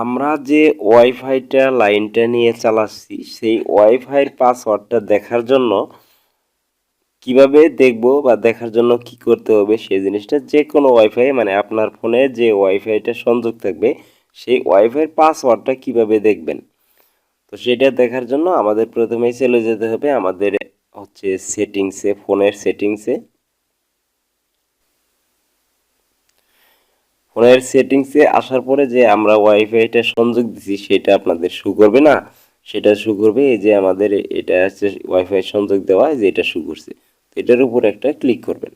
আমরা যে ওয়াইফাইটা লাইনটা নিয়ে চালাচ্ছি সেই ওয়াইফাইয়ের পাসওয়ার্ডটা দেখার জন্য কিভাবে দেখব বা দেখার জন্য কি করতে হবে সেই জিনিসটা যে কোনো ওয়াইফাই মানে আপনার ফোনে যে ওয়াইফাইটা সংযোগ থাকবে সেই ওয়াইফাইয়ের পাসওয়ার্ডটা কিভাবে দেখবেন। তো সেটা দেখার জন্য আমাদের প্রথমেই চলে যেতে হবে আমাদের হচ্ছে সেটিংসে, ফোনের সেটিংসে। ফোনের সেটিংসে আসার পরে যে আমরা ওয়াইফাইটা সংযোগ দিছি সেটা আপনাদের শো করবে না, সেটা শো করবে এই যে আমাদের এটা হচ্ছে ওয়াইফাই সংযোগ দেওয়া, যে এটা শো করছে। এটার উপর একটা ক্লিক করবেন।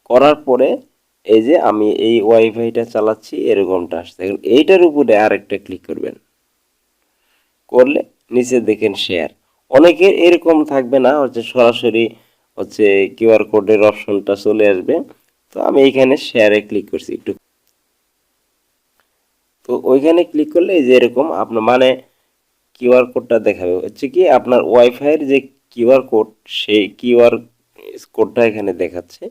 করার পরে এই যে আমি এই ওয়াইফাইটা চালাচ্ছি এরকমটা আসছে, এখন এইটার উপরে আরেকটা ক্লিক করবেন। করলে নিচে দেখেন শেয়ার। অনেকের এরকম থাকবে না, হচ্ছে সরাসরি হচ্ছে কিউআর কোডের অপশনটা চলে আসবে। তো আমি এইখানে শেয়ারে ক্লিক করছি একটু। তো ওইখানে ক্লিক করলে এই যে এরকম আপনার মানে কিউআর কোডটা দেখাবে, হচ্ছে কি আপনার ওয়াইফাইয়ের যে কিউআর কোড সেই কিউআর কোডটা এখানে দেখাচ্ছে।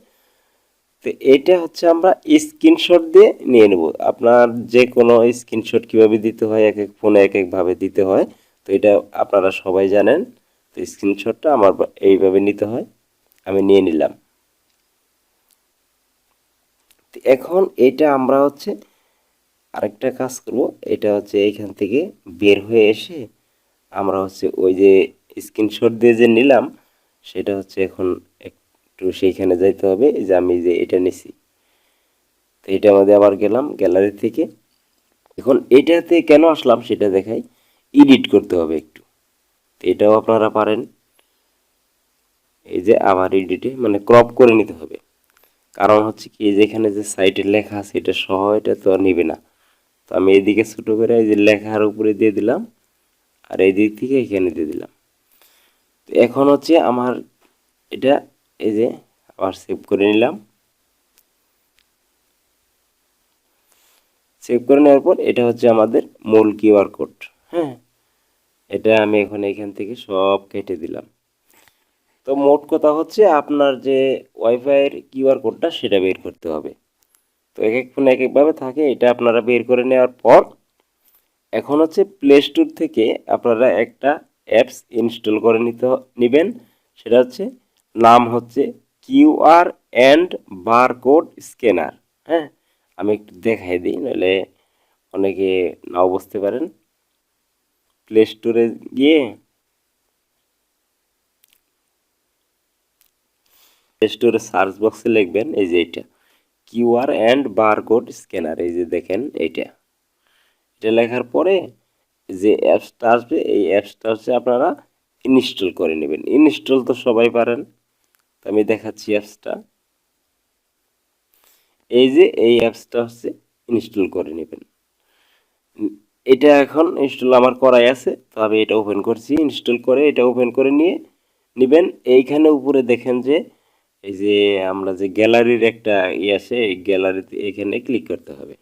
তো এটা হচ্ছে আমরা স্ক্রিনশট দিয়ে নিয়ে নেব। আপনার যে কোনো স্ক্রিনশট কিভাবে দিতে হয় এক এক ফোনে এক একভাবে দিতে হয়, তো এটা আপনারা সবাই জানেন। তো স্ক্রিনশটটা আমার এইভাবে নিতে হয়, আমি নিয়ে নিলাম। তো এখন এটা আমরা হচ্ছে আরেকটা কাজ করব, এটা হচ্ছে এইখান থেকে বের হয়ে এসে আমরা হচ্ছে ওই যে স্ক্রিনশট দিয়ে যে নিলাম সেটা হচ্ছে এখন একটু সেইখানে যাইতে হবে। এই যে আমি যে এটা নিছি, তো এটার মধ্যে আবার গেলাম গ্যালারি থেকে। এখন এটাতে কেন আসলাম সেটা দেখাই। এডিট করতে হবে একটু, তো এটাও আপনারা পারেন। এই যে আবার এডিটে মানে ক্রপ করে নিতে হবে, কারণ হচ্ছে কি যেখানে যে সাইটে লেখা আছে এটা সহ এটা তো আর নিবে না। তো আমি এইদিকে ছোটো করে এই যে লেখার উপরে দিয়ে দিলাম, আর এই দিক থেকে এখানে দিয়ে দিলাম। তো এখন হচ্ছে আমার এটা এই যে আবার সেভ করে নিলাম। সেভ করে নেওয়ার পর এটা হচ্ছে আমাদের মূল কিউআর কোড। হ্যাঁ, এটা আমি এখন এখান থেকে সব কেটে দিলাম। তো মোট কথা হচ্ছে আপনার যে ওয়াইফাইয়ের কিউআর কোডটা সেটা বের করতে হবে। তো এক এক ফোনে এক একভাবে থাকে, এটা আপনারা বের করে নেওয়ার পর এখন হচ্ছে প্লে স্টোর থেকে আপনারা একটা অ্যাপস ইনস্টল করে নেবেন। সেটা হচ্ছে নাম হচ্ছে কিউআর অ্যান্ড বারকোড স্ক্যানার। হ্যাঁ, আমি একটু দেখাই দিই নাহলে অনেকে নাও বুঝতে পারেন। প্লে স্টোরে গিয়ে প্লে স্টোরে সার্চ বক্সে লিখবেন এই যে এটা কিউআর অ্যান্ড বারকোড স্ক্যানার, এই যে দেখেন এটা। এটা লেখার পরে যে অ্যাপসটা আসবে এই অ্যাপসটা হচ্ছে আপনারা ইনস্টল করে নেবেন। ইনস্টল তো সবাই পারেন, তো আমি দেখাচ্ছি অ্যাপসটা। এই যে এই অ্যাপসটা হচ্ছে ইনস্টল করে নেবেন। এটা এখন ইনস্টল আমার করাই আছে, তো আমি এটা ওপেন করছি। ইনস্টল করে এটা ওপেন করে নিয়ে নেবেন। এইখানে উপরে দেখেন যে এই যে আমরা যে গ্যালারির একটা আছে, এই গ্যালারিতে এখানে ক্লিক করতে হবে।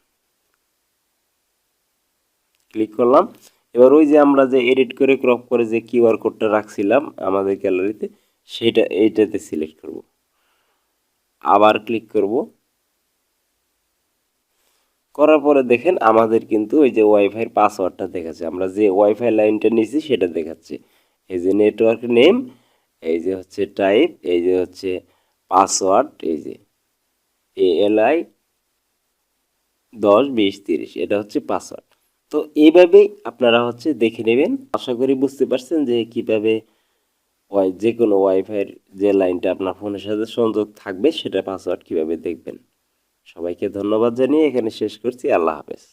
ক্লিক করলাম। এবার ওই যে আমরা যে এডিট করে ক্রপ করে যে কিউআর কোডটা রাখছিলাম আমাদের গ্যালারিতে সেটা এইটাতে সিলেক্ট করব, আবার ক্লিক করব। করার পরে দেখেন আমাদের কিন্তু ওই যে ওয়াইফাইয়ের পাসওয়ার্ডটা দেখাচ্ছে, আমরা যে ওয়াইফাই লাইনটা নিয়েছি সেটা দেখাচ্ছে। এই যে নেটওয়ার্ক নেম, এই যে হচ্ছে টাইপ, এই যে হচ্ছে পাসওয়ার্ড, এই যে এএলআই 10 20 30, এটা হচ্ছে পাসওয়ার্ড। তো এইভাবেই আপনারা হচ্ছে দেখে নেবেন। আশা করি বুঝতে পারছেন যে কিভাবে যে কোনো ওয়াইফাইয়ের যে লাইনটা আপনার ফোনের সাথে সংযোগ থাকবে সেটা পাসওয়ার্ড কিভাবে দেখবেন। সবাইকে ধন্যবাদ জানিয়ে এখানে শেষ করছি। আল্লাহ হাফেজ।